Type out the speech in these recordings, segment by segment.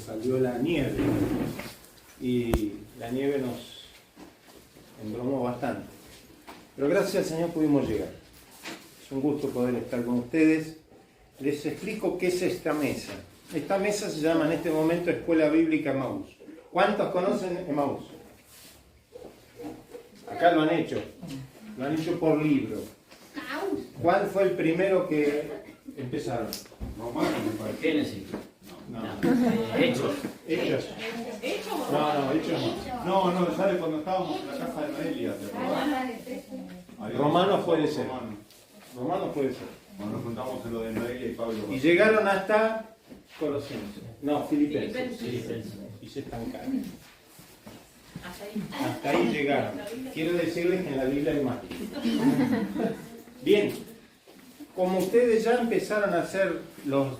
salió la nieve y la nieve nos embromó bastante. Pero gracias al Señor pudimos llegar. Es un gusto poder estar con ustedes. Les explico qué es esta mesa. Esta mesa se llama en este momento Escuela Bíblica Emaús. ¿Cuántos conocen Emaús? Acá lo han hecho por libro. ¿Cuál fue el primero que empezaron? Génesis. No. Hechos. Hechos. No, Hechos no. No, sale cuando estábamos en la casa de Noelia. Romanos puede ser. Romanos puede ser. Cuando nos juntamos en lo de Noelia y Pablo. Y llegaron hasta Colosenses. No, Filipenses. Filipenses. Y se estancaron. Hasta ahí llegaron. Quiero decirles que en la Biblia hay más. Bien, como ustedes ya empezaron a hacer los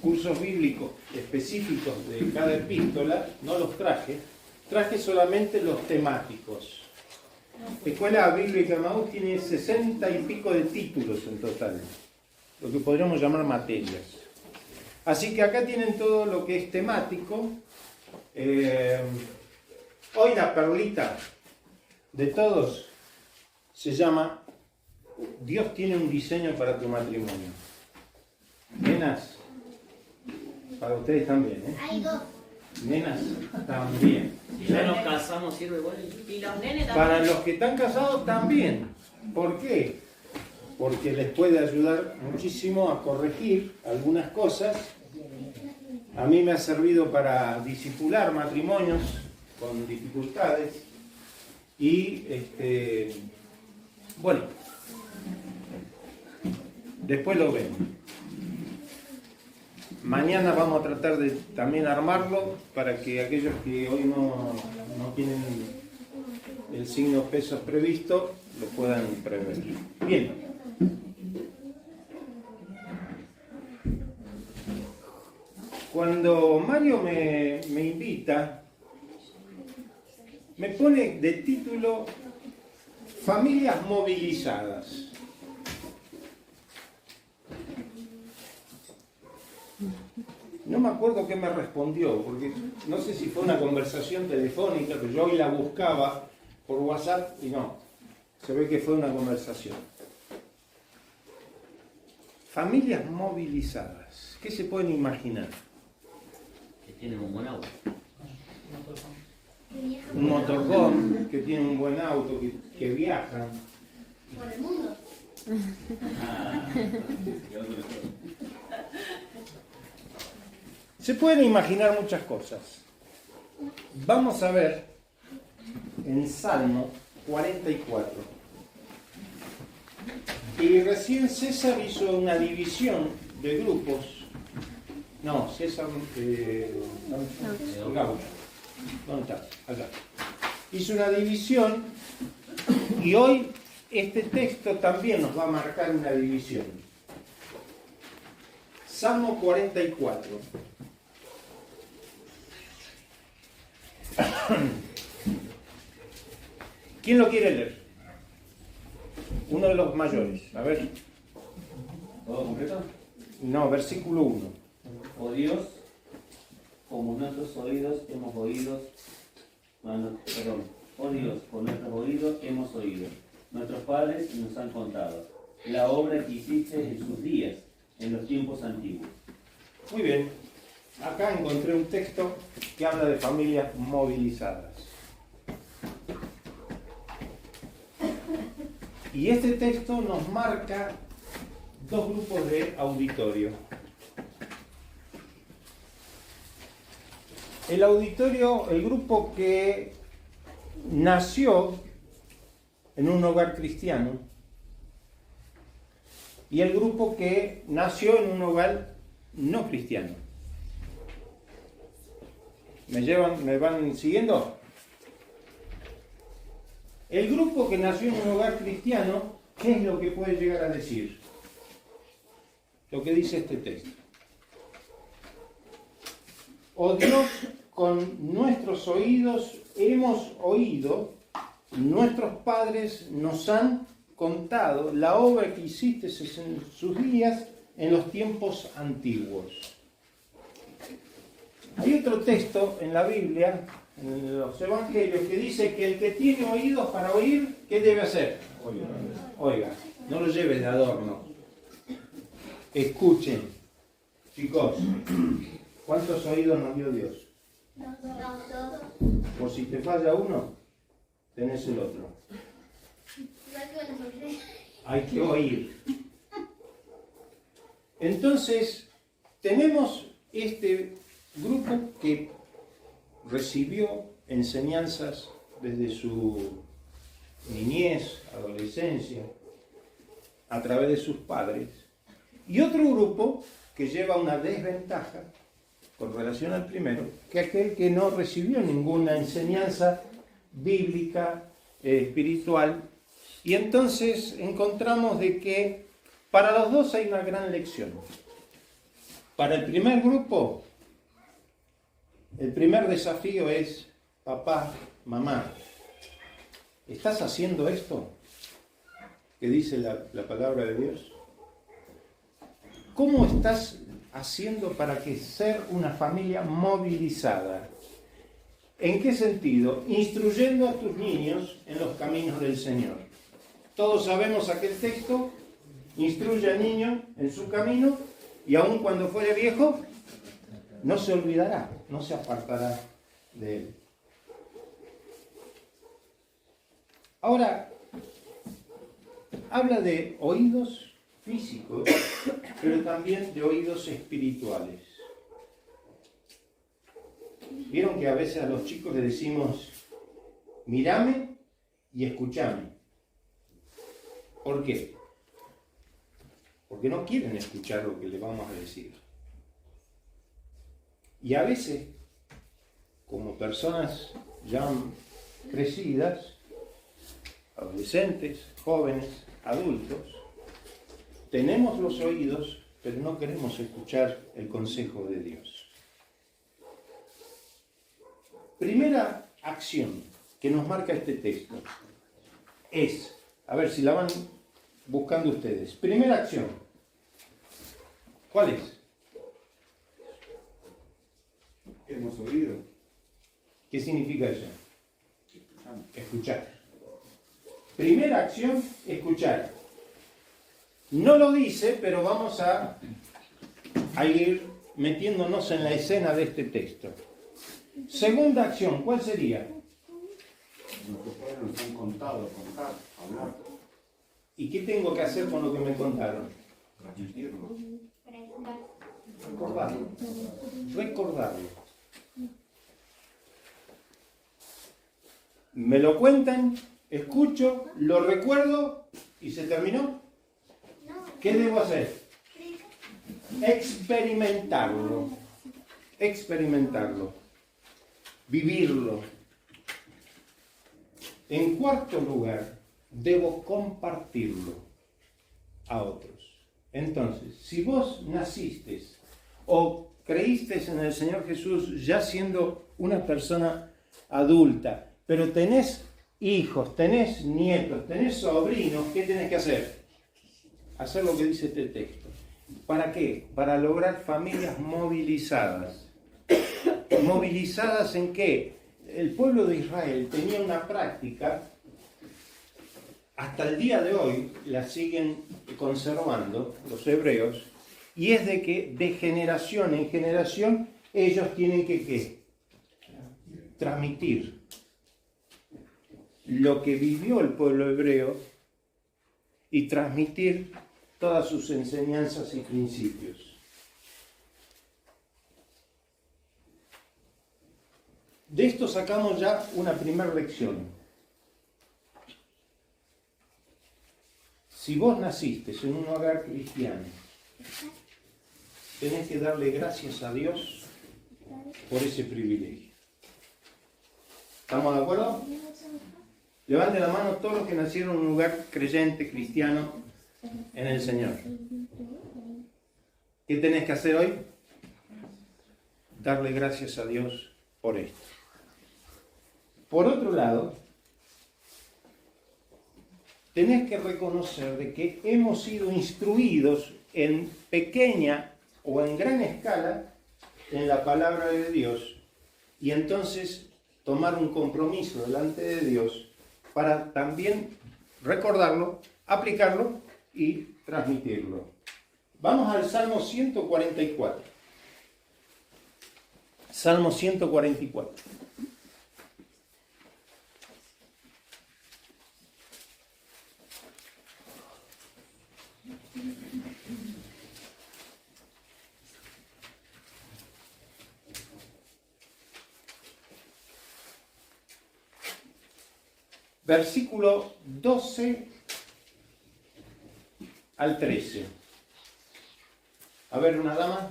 cursos bíblicos específicos de cada epístola, no los traje solamente los temáticos. Escuela Bíblica Emaús tiene 60 y pico de títulos en total, lo que podríamos llamar materias. Así que acá tienen todo lo que es temático. Hoy la perlita de todos se llama Dios tiene un diseño para tu matrimonio. Nenas, para ustedes también, ¿eh? Hay dos. Nenas, también. Si ya nos casamos, sirve igual. Y los nenes también. Para los que están casados también. ¿Por qué? Porque les puede ayudar muchísimo a corregir algunas cosas. A mí me ha servido para discipular matrimonios con dificultades. Y, bueno, después lo vemos. Mañana vamos a tratar de también armarlo para que aquellos que hoy no tienen el signo pesos previsto lo puedan prever. Bien. Cuando Mario me invita, me pone de título Familias Movilizadas. No me acuerdo qué me respondió, porque no sé si fue una conversación telefónica, pero yo hoy la buscaba por WhatsApp y no, se ve que fue una conversación. Familias movilizadas, ¿qué se pueden imaginar? Que tienen un buen auto. Un motorhome, que tiene un buen auto, que viajan. Por el mundo. Se pueden imaginar muchas cosas. Vamos a ver en Salmo 44. Y recién César hizo una división de grupos. No, César Gaucho. ¿Dónde está? Acá. Hizo una división y hoy este texto también nos va a marcar una división. Salmo 44. ¿Quién lo quiere leer? Uno de los mayores. A ver. ¿Todo completo? No, versículo 1. Oh Dios, como nuestros oídos hemos oído, oh Dios, con nuestros oídos hemos oído, nuestros padres nos han contado, la obra que hiciste en sus días, en los tiempos antiguos. Muy bien. Acá encontré un texto que habla de familias movilizadas. Y este texto nos marca dos grupos de auditorio. El auditorio, el grupo que nació en un hogar cristiano y el grupo que nació en un hogar no cristiano. ¿Me van siguiendo? El grupo que nació en un hogar cristiano, ¿qué es lo que puede llegar a decir? Lo que dice este texto. Oh Dios, con nuestros oídos hemos oído, nuestros padres nos han contado la obra que hiciste en sus días en los tiempos antiguos. otro texto en la Biblia, en los Evangelios, que dice que el que tiene oídos para oír, ¿qué debe hacer? Oiga, no lo lleve de adorno. Escuchen. Chicos, ¿cuántos oídos nos dio Dios? Por si te falla uno, tenés el otro. Hay que oír. Entonces, tenemos este grupo que recibió enseñanzas desde su niñez, adolescencia, a través de sus padres, y otro grupo que lleva una desventaja con relación al primero, que aquel que no recibió ninguna enseñanza bíblica, espiritual, y entonces encontramos de que para los dos hay una gran lección. Para el primer grupo, el primer desafío es: papá, mamá, ¿estás haciendo esto que dice la palabra de Dios? ¿Cómo estás haciendo para que ser una familia movilizada? ¿En qué sentido? Instruyendo a tus niños en los caminos del Señor. Todos sabemos aquel texto: instruye al niño en su camino y aun cuando fuere viejo, no se olvidará, no se apartará de él. Ahora, habla de oídos físicos, pero también de oídos espirituales. Vieron que a veces a los chicos les decimos: mírame y escúchame. ¿Por qué? Porque no quieren escuchar lo que les vamos a decir. Y a veces, como personas ya crecidas, adolescentes, jóvenes, adultos, tenemos los oídos, pero no queremos escuchar el consejo de Dios. Primera acción que nos marca este texto es, a ver si la van buscando ustedes. Primera acción, ¿cuál es? Hemos oído. ¿Qué significa eso? Escuchar. Primera acción, escuchar. No lo dice, pero vamos a ir metiéndonos en la escena de este texto. Segunda acción, ¿cuál sería? Nuestros padres nos han contado, contar, hablar, ¿Y qué tengo que hacer con lo que me contaron? transmitirlo. Recordarlo. Recordarlo. Me lo cuentan, escucho, lo recuerdo y se terminó. ¿Qué debo hacer? Experimentarlo. Experimentarlo. Vivirlo. En cuarto lugar, debo compartirlo a otros. Entonces, si vos naciste o creíste en el Señor Jesús ya siendo una persona adulta, pero tenés hijos, tenés nietos, tenés sobrinos, ¿qué tenés que hacer? Hacer lo que dice este texto. ¿Para qué? Para lograr familias movilizadas. ¿Movilizadas en qué? El pueblo de Israel tenía una práctica, hasta el día de hoy la siguen conservando los hebreos, y es de que de generación en generación ellos tienen que ¿qué? Transmitir lo que vivió el pueblo hebreo y transmitir todas sus enseñanzas y principios. De esto sacamos ya una primera lección. Si vos naciste en un hogar cristiano, tenés que darle gracias a Dios por ese privilegio. ¿Estamos de acuerdo? Levanten la mano todos los que nacieron en un lugar creyente, cristiano, en el Señor. ¿Qué tenés que hacer hoy? Darle gracias a Dios por esto. Por otro lado, tenés que reconocer de que hemos sido instruidos en pequeña o en gran escala en la palabra de Dios y entonces tomar un compromiso delante de Dios para también recordarlo, aplicarlo y transmitirlo. Vamos al Salmo 144. Salmo 144. Versículo 12 al 13. A ver, una dama.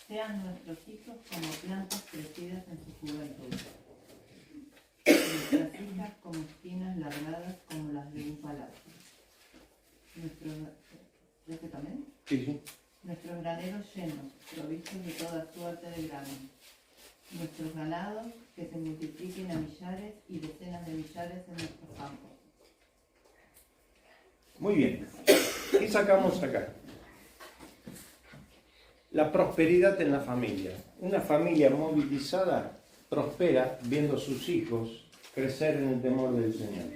Sean nuestros hijos como plantas crecidas en su juventud, nuestras hijas como espinas largadas como las de un palacio. ¿Este también? Sí, sí. Nuestros graneros llenos, provistos de toda suerte de grano. Nuestros ganados que se multipliquen a millares y decenas de millares en nuestros campos. Muy bien. ¿Qué sacamos acá? La prosperidad en la familia. Una familia movilizada prospera viendo a sus hijos crecer en el temor del Señor.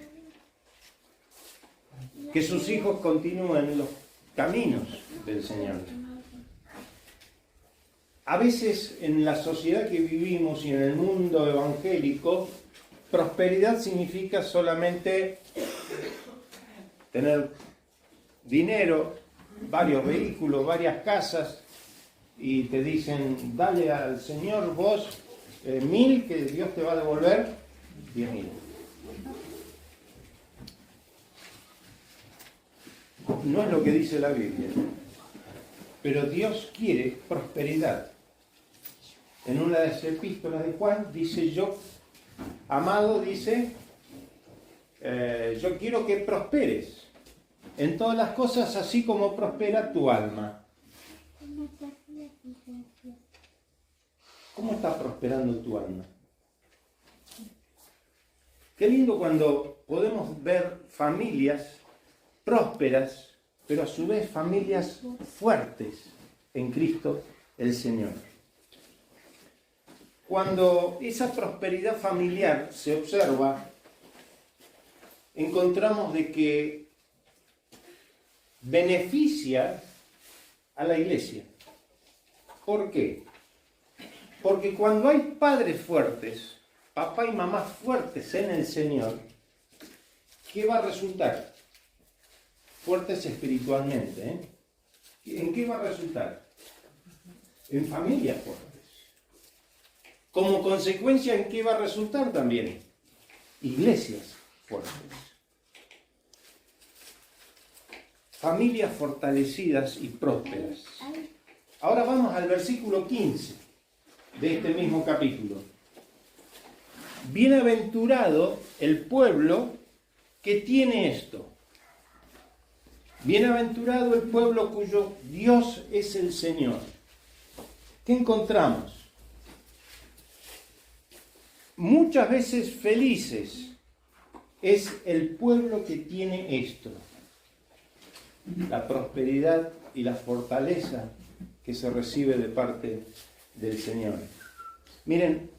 Que sus hijos continúen los caminos del Señor. A veces en la sociedad que vivimos y en el mundo evangélico, prosperidad significa solamente tener dinero, varios vehículos, varias casas, y te dicen, dale al Señor vos 1000 que Dios te va a devolver 10.000. No es lo que dice la Biblia, pero Dios quiere prosperidad. En una de las epístolas de Juan dice, yo, amado, dice, yo quiero que prosperes en todas las cosas así como prospera tu alma. ¿Cómo está prosperando tu alma? Qué lindo cuando podemos ver familias prósperas, pero a su vez familias fuertes en Cristo el Señor. Cuando esa prosperidad familiar se observa, encontramos de que beneficia a la iglesia. ¿Por qué? Porque cuando hay padres fuertes, papá y mamá fuertes en el Señor, ¿qué va a resultar? Fuertes espiritualmente, ¿eh? ¿En qué va a resultar? En familias fuertes. Como consecuencia, ¿en qué va a resultar también? Iglesias fuertes. Familias fortalecidas y prósperas. Ahora vamos al versículo 15 de este mismo capítulo. Bienaventurado el pueblo que tiene esto. Bienaventurado el pueblo cuyo Dios es el Señor. ¿Qué encontramos? Muchas veces felices es el pueblo que tiene esto. La prosperidad y la fortaleza que se recibe de parte del Señor. Miren,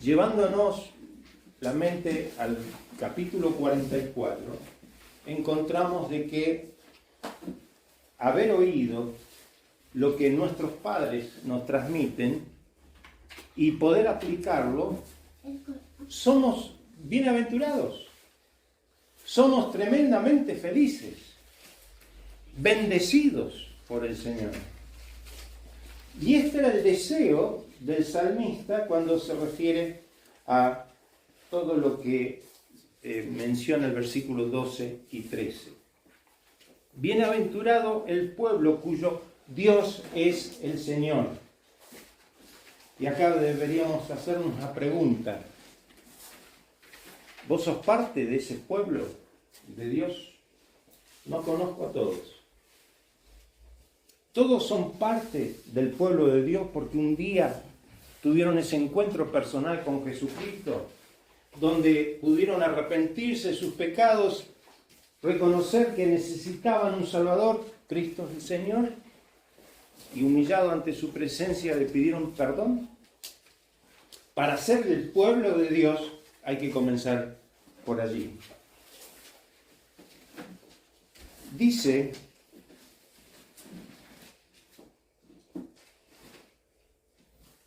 llevándonos la mente al capítulo 44, encontramos de que haber oído lo que nuestros padres nos transmiten y poder aplicarlo, somos bienaventurados, somos tremendamente felices, bendecidos por el Señor. Y este era el deseo del salmista cuando se refiere a todo lo que menciona el versículo 12 y 13. Bienaventurado el pueblo cuyo Dios es el Señor. Y acá deberíamos hacernos una pregunta. ¿Vos sos parte de ese pueblo de Dios? No conozco a todos. Todos son parte del pueblo de Dios porque un día tuvieron ese encuentro personal con Jesucristo, donde pudieron arrepentirse de sus pecados reconocer que necesitaban un Salvador, Cristo el Señor, y humillado ante su presencia le pidieron perdón. Para ser el pueblo de Dios hay que comenzar por allí. Dice,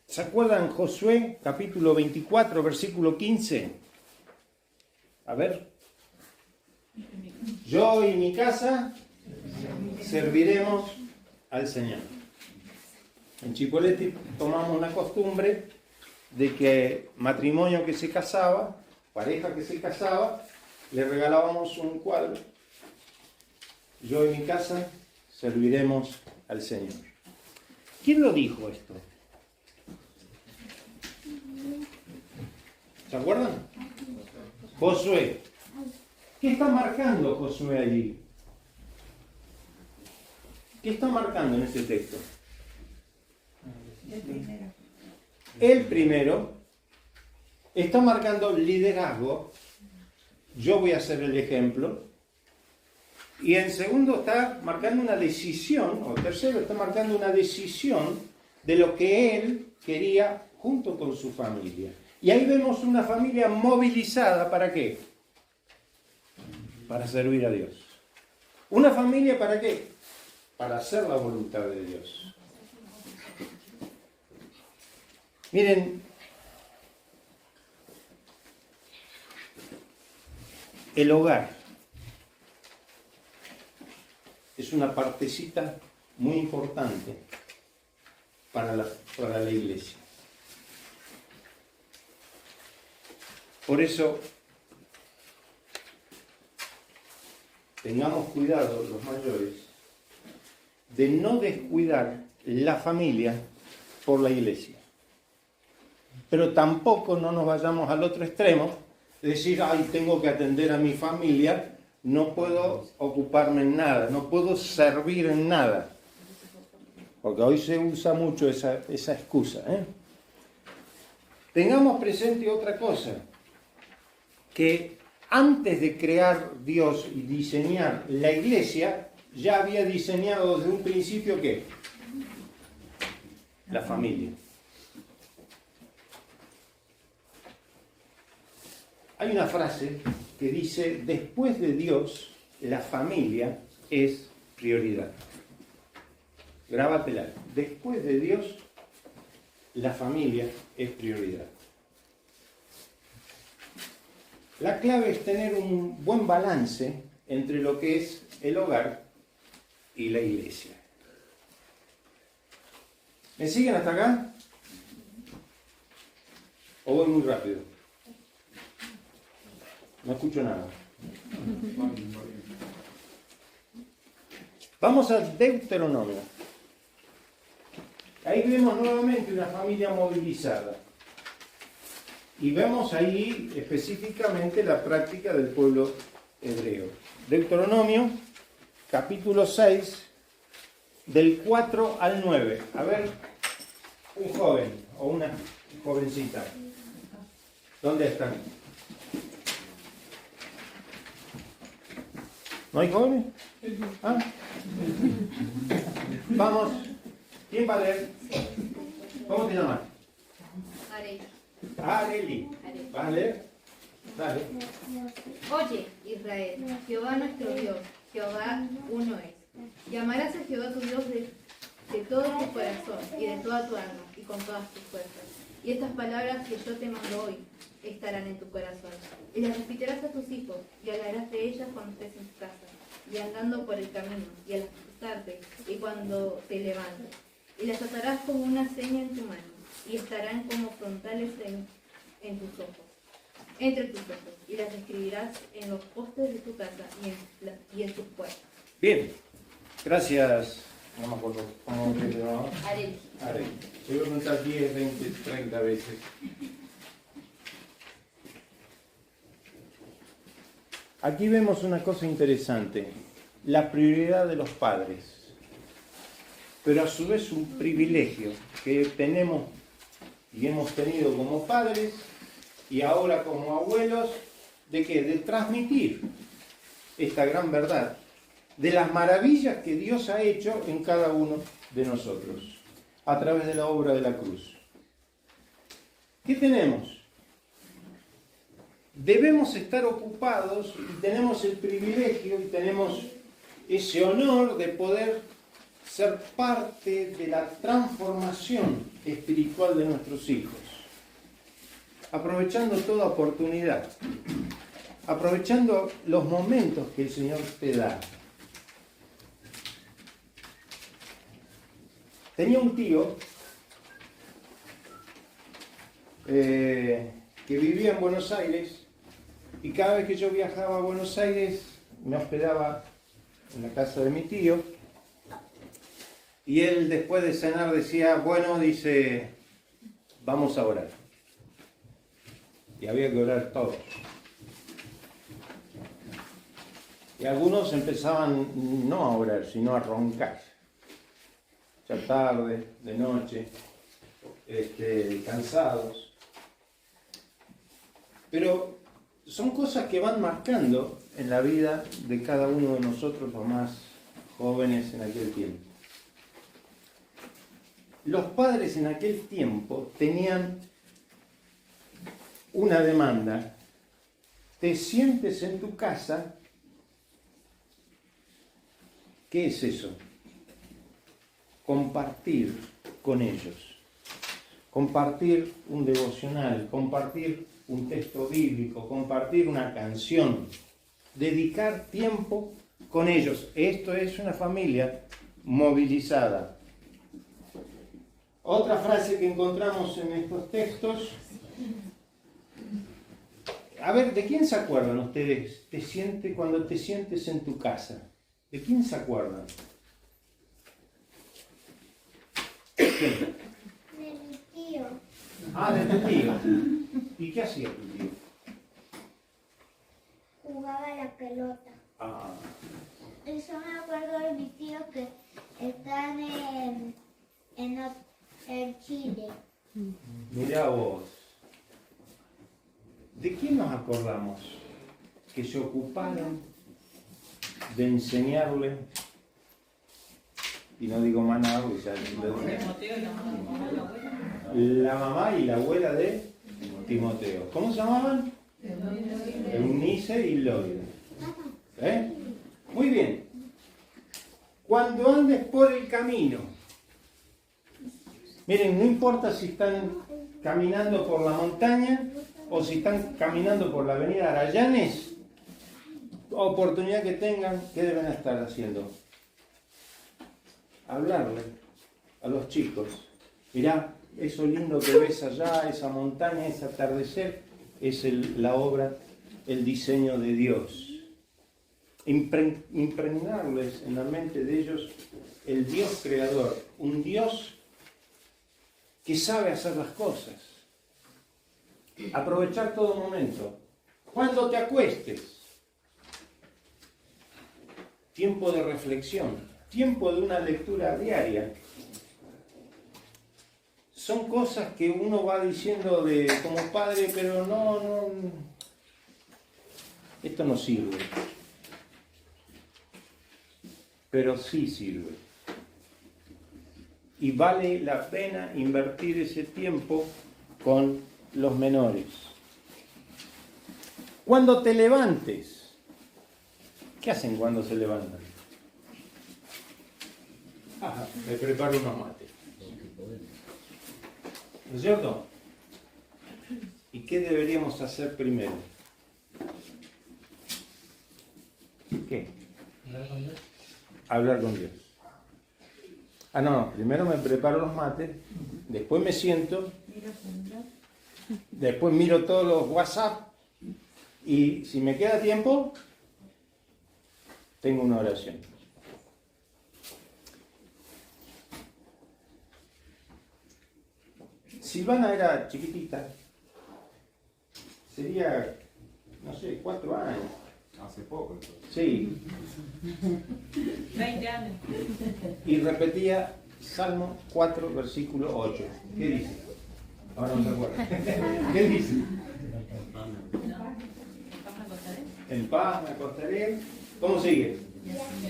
¿se acuerdan Josué capítulo 24, versículo 15? A ver. Yo y mi casa serviremos al Señor. En Chipoleti tomamos una costumbre de que matrimonio que se casaba, pareja que se casaba, le regalábamos un cuadro. Yo y mi casa serviremos al Señor. ¿Quién lo dijo esto? ¿Se acuerdan? Josué. ¿Qué está marcando Josué allí? ¿Qué está marcando en este texto? El primero está marcando liderazgo. Yo voy a ser el ejemplo. Y en segundo está marcando una decisión, o tercero está marcando una decisión de lo que él quería junto con su familia. Y ahí vemos una familia movilizada, ¿para qué? Para servir a Dios. ¿Una familia para qué? Para hacer la voluntad de Dios. Miren, el hogar es una partecita muy importante para la iglesia. Por eso, tengamos cuidado los mayores de no descuidar la familia por la iglesia. Pero tampoco no nos vayamos al otro extremo, de decir, ay, tengo que atender a mi familia, no puedo ocuparme en nada, no puedo servir en nada. Porque hoy se usa mucho esa excusa. Tengamos presente otra cosa, que antes de crear Dios y diseñar la iglesia, ya había diseñado desde un principio ¿qué? La familia. Hay una frase que dice, después de Dios, la familia es prioridad. Grábatela. Después de Dios, la familia es prioridad. La clave es tener un buen balance entre lo que es el hogar y la iglesia. ¿Me siguen hasta acá? ¿O voy muy rápido? No escucho nada. Vamos a Deuteronomio. Ahí vemos nuevamente una familia movilizada. Y vemos ahí específicamente la práctica del pueblo hebreo. Deuteronomio, capítulo 6, del 4 al 9. A ver, un joven o una jovencita. ¿Dónde están? ¿No hay jóvenes? ¿Ah? Vamos. ¿Quién va a leer? ¿Cómo te llamas? Areli. ¿Vas a leer? Dale. Oye, Israel, Jehová nuestro Dios, Jehová uno es. Y amarás a Jehová tu Dios de todo tu corazón y de toda tu alma y con todas tus fuerzas. Y estas palabras que yo te mando hoy estarán en tu corazón. Y las repetirás a tus hijos y hablarás de ellas cuando estés en tu casa y andando por el camino y al acostarte y cuando te levantes. Y las atarás como una seña en tu mano y estarán como frontales en tus ojos, entre tus ojos, y las escribirás en los postes de tu casa y en tus puertas. Bien, gracias. No me acuerdo cómo te llamaba. Areli. Areli. Te voy a preguntar 10, 20, 30 veces. Aquí vemos una cosa interesante, la prioridad de los padres, pero a su vez un privilegio que tenemos y hemos tenido como padres y ahora como abuelos, ¿de qué? De transmitir esta gran verdad de las maravillas que Dios ha hecho en cada uno de nosotros a través de la obra de la cruz. ¿Qué tenemos? Debemos estar ocupados y tenemos el privilegio y tenemos ese honor de poder ser parte de la transformación espiritual de nuestros hijos, aprovechando toda oportunidad, aprovechando los momentos que el Señor te da. Tenía un tío que vivía en Buenos Aires y cada vez que yo viajaba a Buenos Aires me hospedaba en la casa de mi tío y él después de cenar decía, bueno, dice, vamos a orar. Y había que orar todos. Y algunos empezaban no a orar, sino a roncar. Ya tarde, de noche, cansados. Pero son cosas que van marcando en la vida de cada uno de nosotros, los más jóvenes en aquel tiempo. Los padres en aquel tiempo tenían una demanda. Te sientes en tu casa. ¿Qué es eso? Compartir con ellos. Compartir un devocional, compartir un texto bíblico, compartir una canción, dedicar tiempo con ellos. Esto es una familia movilizada. Otra frase que encontramos en estos textos. A ver, ¿de quién se acuerdan ustedes? Cuando te sientes en tu casa. ¿De quién se acuerdan? ¿Quién? De mi tío. Ah, de tu tío. ¿Y qué hacía tu tío? Jugaba a la pelota. Ah, Y yo me acuerdo de mis tíos que están en Chile. mirá vos. ¿De quién nos acordamos? Que se ocuparon de enseñarle, y no digo más nada, porque ya la mamá y la abuela de Timoteo. ¿Cómo se llamaban? Eunice y Loida. ¿Eh? Muy bien. Cuando andes por el camino, miren, no importa si están caminando por la montaña o si están caminando por la avenida Arayanes, oportunidad que tengan, ¿qué deben estar haciendo? Hablarle a los chicos. Mirá, eso lindo que ves allá, esa montaña, ese atardecer, es la obra, el diseño de Dios. Impregnarles en la mente de ellos el Dios creador, un Dios que sabe hacer las cosas. Aprovechar todo momento. Cuando te acuestes, tiempo de reflexión, tiempo de una lectura diaria. Son cosas que uno va diciendo como padre, pero no, esto no sirve. Pero sí sirve. Y vale la pena invertir ese tiempo con los menores. Cuando te levantes, ¿qué hacen cuando se levantan? Me preparo unos mates. ¿No es cierto? ¿Y qué deberíamos hacer primero? ¿Qué? Hablar con Dios. No, primero me preparo los mates, después me siento, después miro todos los WhatsApp y si me queda tiempo, tengo una oración. Silvana era chiquitita, sería, no sé, 4 años. Hace poco. Entonces. Sí. 20 años. Y repetía Salmo 4, versículo 8. ¿Qué dice? Ahora no me acuerdo. ¿Qué dice? En paz me acostaré ¿Cómo sigue?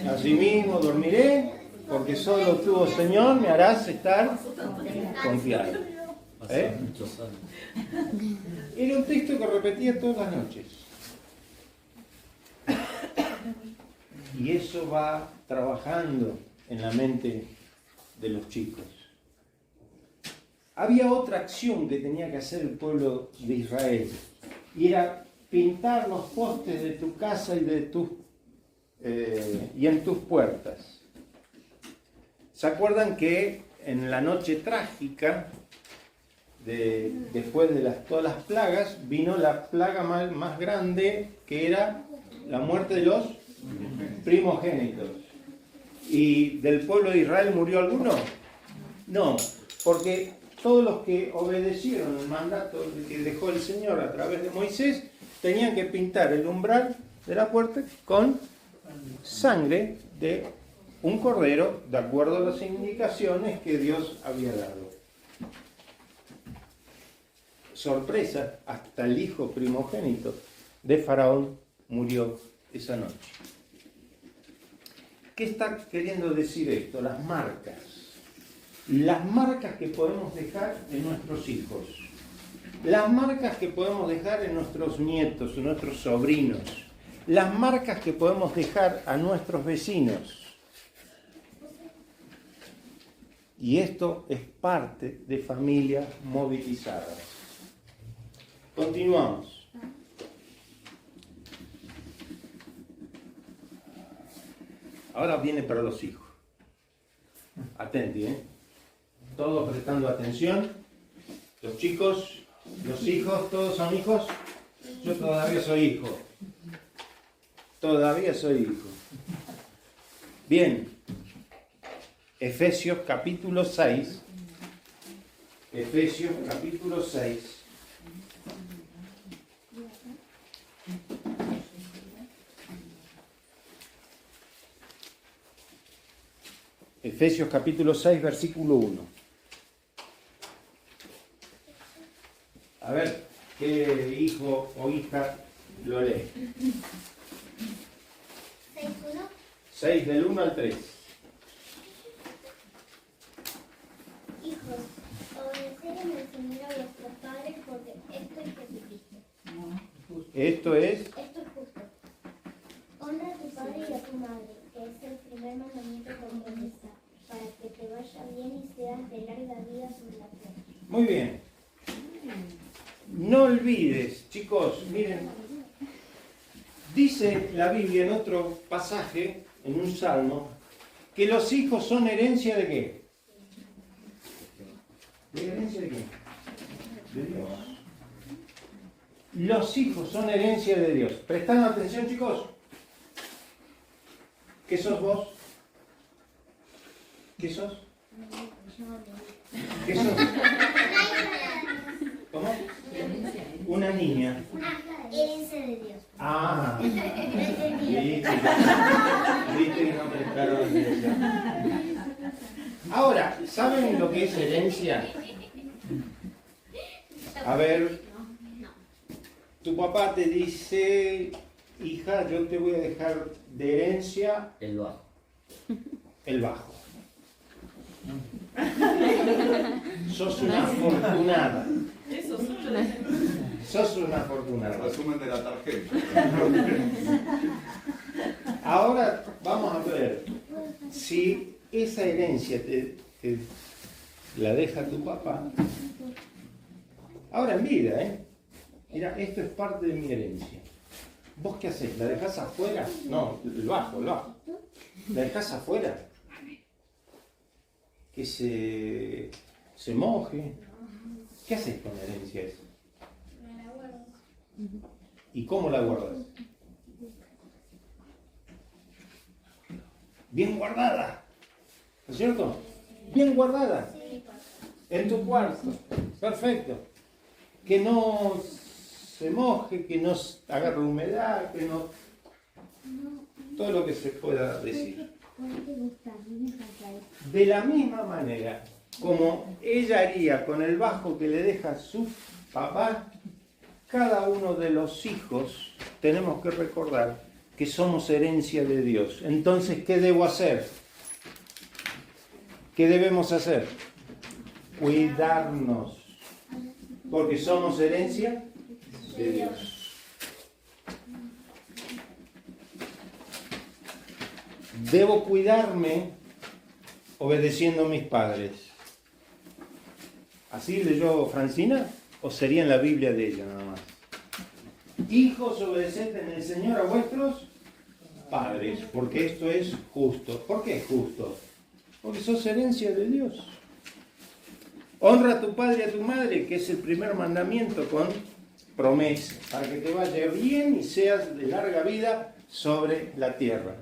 Asimismo dormiré, porque solo tú, oh Señor, me harás estar confiado. Pasaron muchos años. Era un texto que repetía todas las noches. Y eso va trabajando en la mente de los chicos. Había otra acción que tenía que hacer el pueblo de Israel, y era pintar los postes de tu casa y en tus puertas. ¿Se acuerdan que en la noche trágica, después de todas las plagas, vino la plaga más grande, que era la muerte de los primogénitos? ¿Y del pueblo de Israel murió alguno? No, porque todos los que obedecieron el mandato que dejó el Señor a través de Moisés tenían que pintar el umbral de la puerta con sangre de un cordero, de acuerdo a las indicaciones que Dios había dado. Sorpresa, hasta el hijo primogénito de Faraón murió esa noche. ¿Qué está queriendo decir esto? Las marcas. Las marcas que podemos dejar en nuestros hijos. Las marcas que podemos dejar en nuestros nietos, en nuestros sobrinos. Las marcas que podemos dejar a nuestros vecinos. Y esto es parte de familias movilizadas. Continuamos. Ahora viene para los hijos. Atenti, ¿eh? Todos prestando atención. Los chicos, los hijos, ¿todos son hijos? Yo todavía soy hijo. Todavía soy hijo. Bien. Efesios capítulo 6. Efesios capítulo 6. Efesios capítulo 6, versículo 1. A ver, ¿qué hijo o hija lo lee? 6:1. 6 del 1 al 3. Hijos, obedeced en el Señor a vuestros padres, porque esto es Jesucristo. Esto es Esto es justo. Honra a tu padre y a tu madre, que es el primer mandamiento con promesa, para que te vaya bien y seas de larga vida sobre la tierra. muy bien. No olvides, chicos, miren, dice la Biblia en otro pasaje, en un salmo, que los hijos son herencia de ¿qué? ¿De herencia de qué? De Dios. Los hijos son herencia de Dios. ¿Prestan atención, chicos? ¿Qué sos vos? ¿Qué sos? ¿Qué sos? ¿Cómo? Una niña. Herencia de Dios. Ah, viste que no prestaron atención. Ahora, ¿saben lo que es herencia? A ver, tu papá te dice, hija, yo te voy a dejar de herencia El bajo. el bajo. Sos una afortunada. Sos una afortunada. Resumen de la tarjeta. Ahora vamos a ver si esa herencia te la deja tu papá. Ahora en vida, ¿eh? Mira, esto es parte de mi herencia. ¿Vos qué haces? ¿La dejás afuera? No, el bajo. ¿La dejás afuera? Que se moje. ¿Qué haces con la herencia esa? Me la guardo. ¿Y cómo la guardas? Bien guardada. ¿No es cierto? Bien guardada. En tu cuarto. Perfecto. Que no se moje, que no agarre humedad, que no... Todo lo que se pueda decir. De la misma manera como ella haría con el bajo que le deja su papá, cada uno de los hijos tenemos que recordar que somos herencia de Dios. Entonces, ¿qué debo hacer? ¿Qué debemos hacer? Cuidarnos, porque somos herencia de Dios. Debo cuidarme obedeciendo a mis padres. ¿Así leyó Francina? ¿O sería en la Biblia de ella nada más? Hijos, obedeced en el Señor a vuestros padres, porque esto es justo. ¿Por qué es justo? Porque sos herencia de Dios. Honra a tu padre y a tu madre, que es el primer mandamiento con promesa, para que te vaya bien y seas de larga vida sobre la tierra.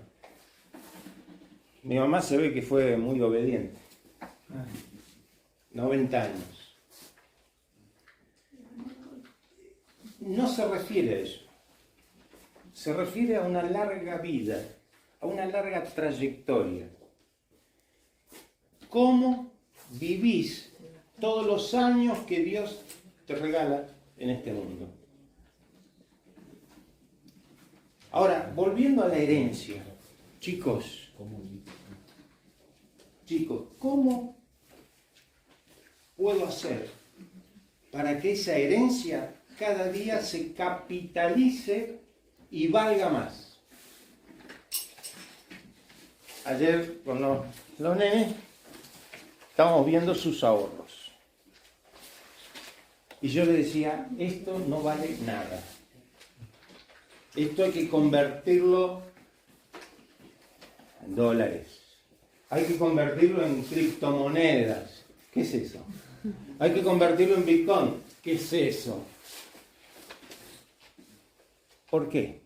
Mi mamá se ve que fue muy obediente. 90 años. No se refiere a eso. Se refiere a una larga vida, a una larga trayectoria. ¿Cómo vivís todos los años que Dios te regala en este mundo? Ahora, volviendo a la herencia, chicos, ¿cómo puedo hacer para que esa herencia cada día se capitalice y valga más? Ayer con los nenes estábamos viendo sus ahorros. Y yo le decía, esto no vale nada. Esto hay que convertirlo en dólares. Hay que convertirlo en criptomonedas. ¿Qué es eso? Hay que convertirlo en Bitcoin. ¿Qué es eso? ¿Por qué?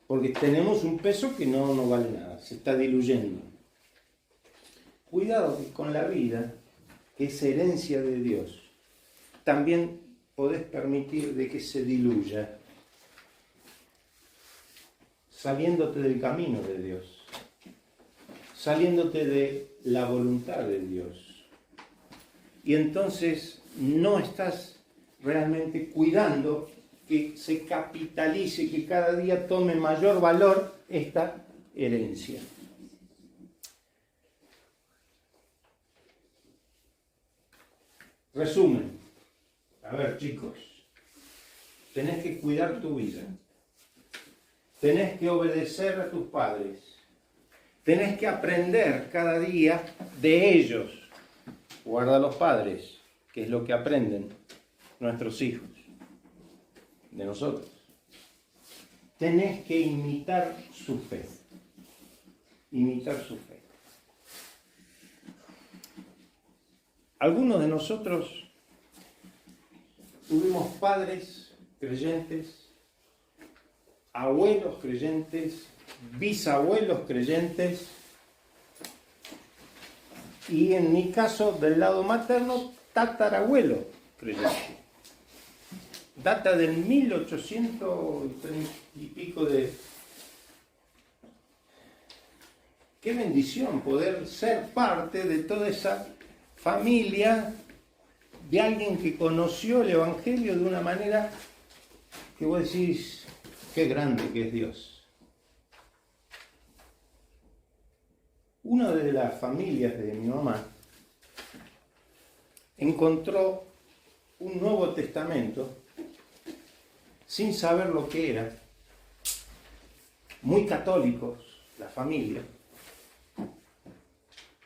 Porque tenemos un peso que no vale nada, se está diluyendo. Cuidado que con la vida, que es herencia de Dios, también podés permitir de que se diluya, saliéndote del camino de Dios, saliéndote de la voluntad de Dios. Y entonces no estás realmente cuidando que se capitalice, que cada día tome mayor valor esta herencia. Resumen. A ver, chicos, tenés que cuidar tu vida. Tenés que obedecer a tus padres. Tenés que aprender cada día de ellos. Guarda a los padres, que es lo que aprenden nuestros hijos de nosotros. Tenés que imitar su fe. Imitar su fe. Algunos de nosotros tuvimos padres creyentes, abuelos creyentes, bisabuelos creyentes, y en mi caso, del lado materno, tatarabuelo creyente. Data del 1800 y pico de... Qué bendición poder ser parte de toda esa familia de alguien que conoció el Evangelio de una manera que vos decís, qué grande que es Dios. Una de las familias de mi mamá encontró un Nuevo Testamento sin saber lo que era. Muy católicos, la familia.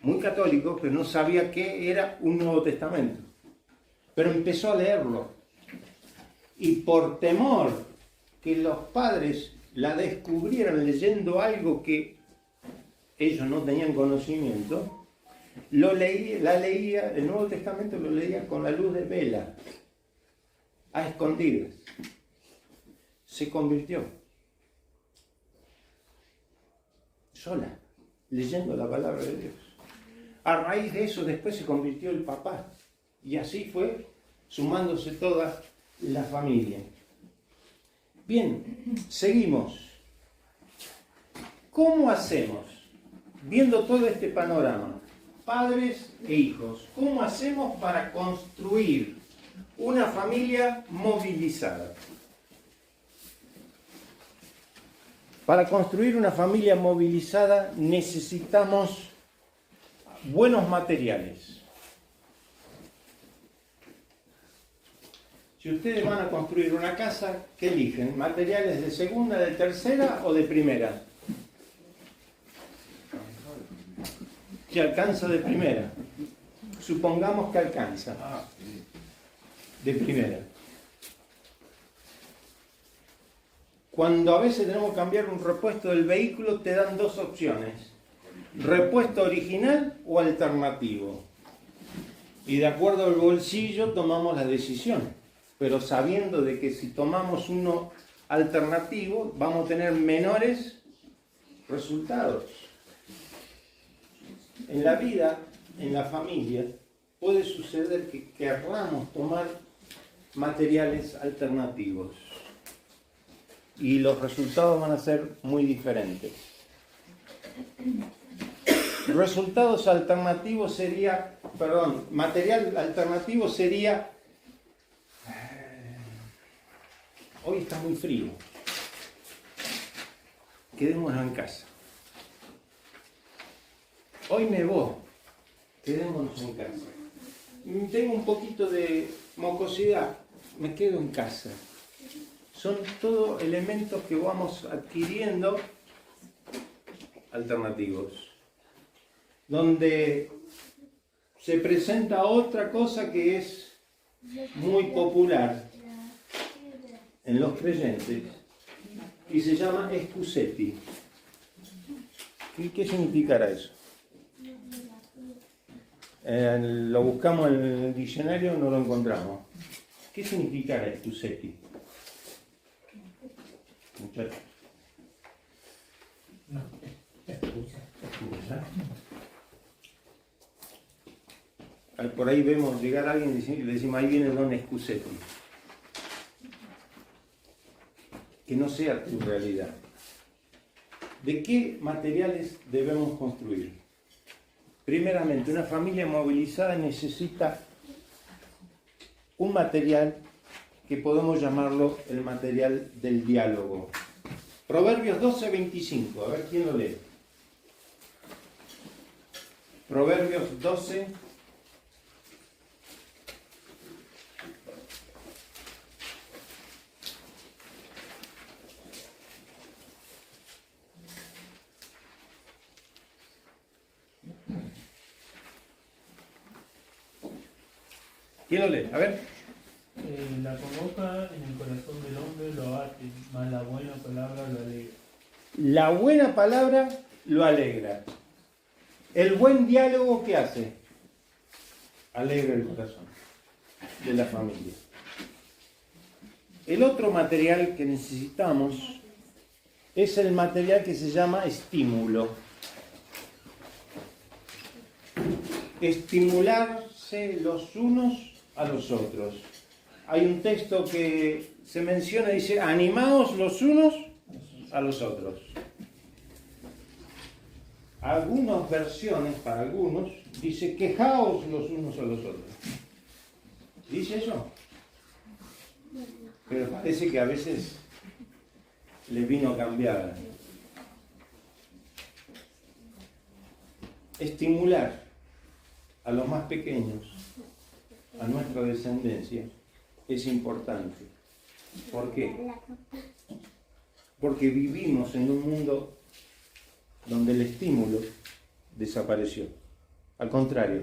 Muy católicos, pero no sabía qué era un Nuevo Testamento. Pero empezó a leerlo. Y por temor que los padres la descubrieran leyendo algo que ellos no tenían conocimiento, el Nuevo Testamento lo leía con la luz de vela, a escondidas. Se convirtió. Sola, leyendo la palabra de Dios. A raíz de eso después se convirtió el papá. Y así fue sumándose toda la familia. Bien, seguimos. ¿Cómo hacemos? Viendo todo este panorama, padres e hijos, ¿cómo hacemos para construir una familia movilizada? Para construir una familia movilizada necesitamos buenos materiales. Si ustedes van a construir una casa, ¿qué eligen? ¿Materiales de segunda, de tercera o de primera? Que alcanza de primera. Supongamos que alcanza. De primera. Cuando a veces tenemos que cambiar un repuesto del vehículo, te dan dos opciones. Repuesto original o alternativo. Y de acuerdo al bolsillo tomamos la decisión. Pero sabiendo de que si tomamos uno alternativo, vamos a tener menores resultados. En la vida, en la familia, puede suceder que querramos tomar materiales alternativos. Y los resultados van a ser muy diferentes. Resultados alternativos sería, material alternativo sería, hoy está muy frío, quedémonos en casa. Hoy nevó, quedémonos en casa. Tengo un poquito de mucosidad, me quedo en casa. Son todos elementos que vamos adquiriendo alternativos, donde se presenta otra cosa que es muy popular en los creyentes y se llama excusetti. ¿Y qué significará eso? Lo buscamos en el diccionario, no lo encontramos. ¿Qué significará excusetti? Muchachos. No, excusa. Por ahí vemos llegar a alguien y le decimos, ahí viene don excusetti. Que no sea tu realidad. ¿De qué materiales debemos construir? Primeramente, una familia movilizada necesita un material que podemos llamarlo el material del diálogo. Proverbios 12:25, a ver quién lo lee. Proverbios 12. ¿Quién lo lee? A ver. La convoca en el corazón del hombre lo abate, mas la buena palabra lo alegra. La buena palabra lo alegra. El buen diálogo, ¿qué hace? Alegra el corazón de la familia. El otro material que necesitamos es el material que se llama estímulo. Estimularse los unos a los otros. Hay un texto que se menciona, dice, animaos los unos a los otros. Algunas versiones, para algunos, dice, quejaos los unos a los otros. ¿Dice eso? Pero parece que a veces les vino cambiada. Estimular a los más pequeños, a nuestra descendencia, es importante. ¿Por qué? Porque vivimos en un mundo donde el estímulo desapareció. Al contrario,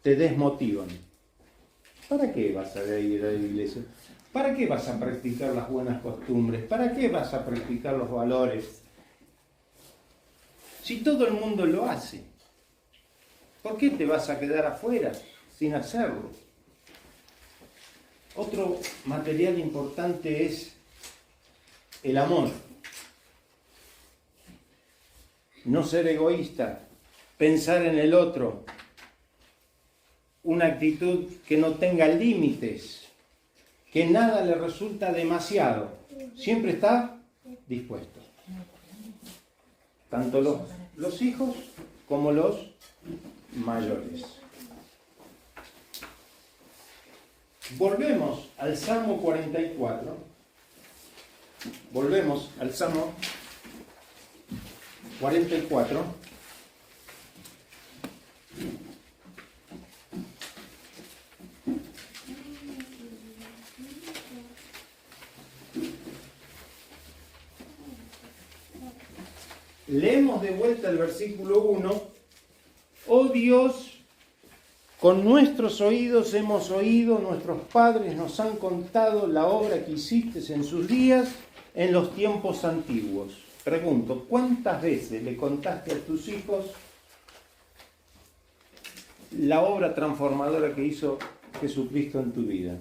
te desmotivan. ¿Para qué vas a ir a la iglesia? ¿Para qué vas a practicar las buenas costumbres? ¿Para qué vas a practicar los valores? Si todo el mundo lo hace, ¿por qué te vas a quedar afuera sin hacerlo? Otro material importante es el amor. No ser egoísta, pensar en el otro, una actitud que no tenga límites, que nada le resulta demasiado, siempre está dispuesto. Tanto los hijos como los mayores. Volvemos al Salmo 44. Volvemos al Salmo 44. Leemos de vuelta el versículo 1. Oh Dios, con nuestros oídos hemos oído, nuestros padres nos han contado la obra que hiciste en sus días, en los tiempos antiguos. Pregunto, ¿cuántas veces le contaste a tus hijos la obra transformadora que hizo Jesucristo en tu vida?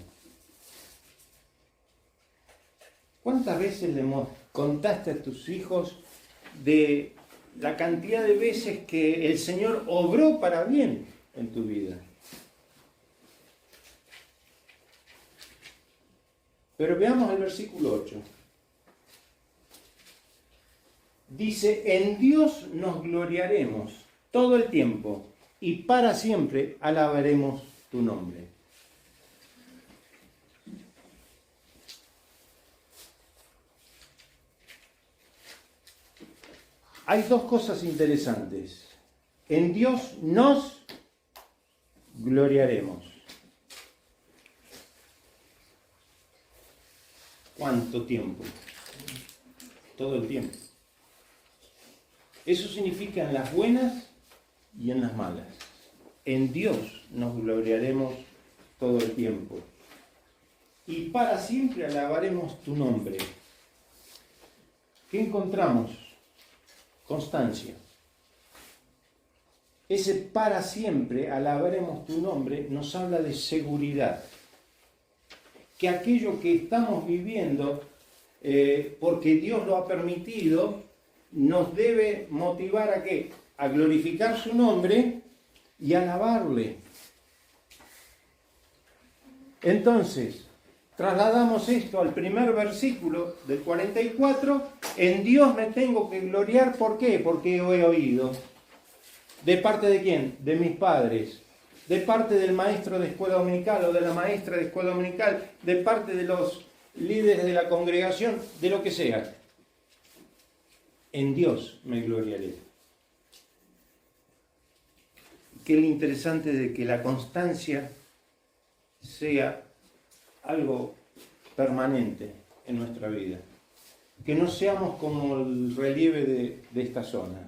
¿Cuántas veces le contaste a tus hijos de la cantidad de veces que el Señor obró para bien en tu vida? Pero veamos el versículo 8. Dice, en Dios nos gloriaremos todo el tiempo y para siempre alabaremos tu nombre. Hay dos cosas interesantes. En Dios nos gloriaremos. ¿Cuánto tiempo? Todo el tiempo. Eso significa en las buenas y en las malas. En Dios nos gloriaremos todo el tiempo. Y para siempre alabaremos tu nombre. ¿Qué encontramos? Constancia. Ese para siempre alabaremos tu nombre nos habla de seguridad. Que aquello que estamos viviendo, porque Dios lo ha permitido, nos debe motivar ¿a qué? A glorificar su nombre y alabarle. Entonces, trasladamos esto al primer versículo del 44. En Dios me tengo que gloriar. ¿Por qué? Porque he oído. ¿De parte de quién? De mis padres. De parte del maestro de escuela dominical o de la maestra de escuela dominical. De parte de los líderes de la congregación. De lo que sea. En Dios me gloriaré. Qué interesante de que la constancia sea algo permanente en nuestra vida. Que no seamos como el relieve de esta zona,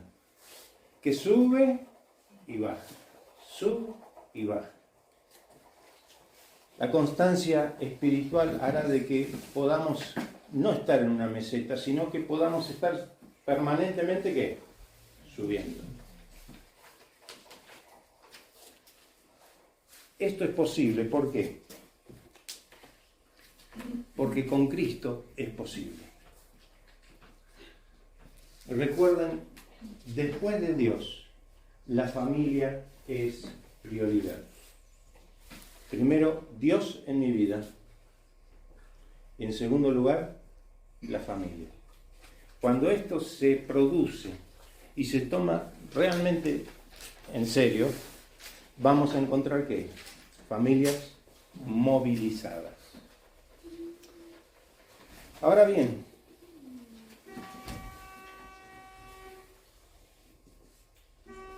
que sube y baja, sube y baja. La constancia espiritual hará de que podamos no estar en una meseta, sino que podamos estar permanentemente, ¿qué? Subiendo. Esto es posible, ¿por qué? Porque con Cristo es posible. Recuerden, después de Dios, la familia es prioridad. Primero, Dios en mi vida. Y en segundo lugar, la familia. Cuando esto se produce y se toma realmente en serio, vamos a encontrar ¿qué? Familias movilizadas. Ahora bien,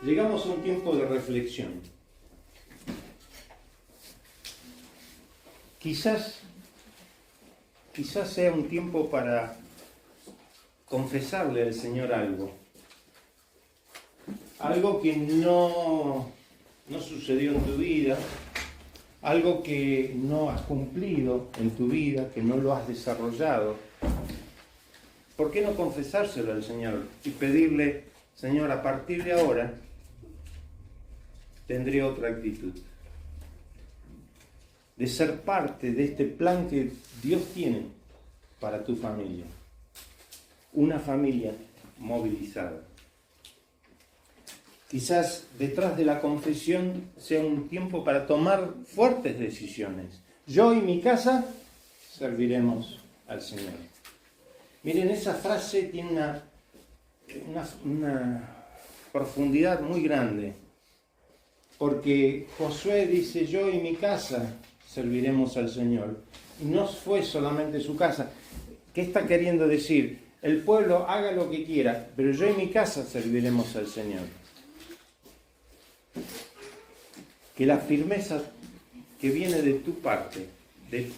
llegamos a un tiempo de reflexión. Quizás sea un tiempo para confesarle al Señor algo que no sucedió en tu vida, algo que no has cumplido en tu vida, que no lo has desarrollado. ¿Por qué no confesárselo al Señor y pedirle, Señor, a partir de ahora tendré otra actitud? De ser parte de este plan que Dios tiene para tu familia. Una familia movilizada. Quizás detrás de la confesión sea un tiempo para tomar fuertes decisiones. Yo y mi casa serviremos al Señor. Miren, esa frase tiene una profundidad muy grande. Porque Josué dice, yo y mi casa serviremos al Señor. Y no fue solamente su casa. ¿Qué está queriendo decir? el pueblo haga lo que quiera, pero yo y mi casa serviremos al Señor. Que la firmeza que viene de tu parte, de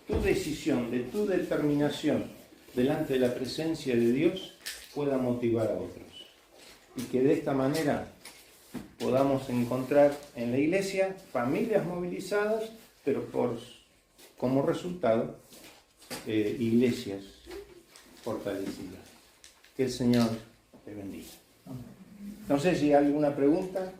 tu decisión, de tu determinación delante de la presencia de Dios, pueda motivar a otros. Y que de esta manera podamos encontrar en la iglesia familias movilizadas, pero como resultado, iglesias fortalecidas. Que el Señor te bendiga. No sé si hay alguna pregunta.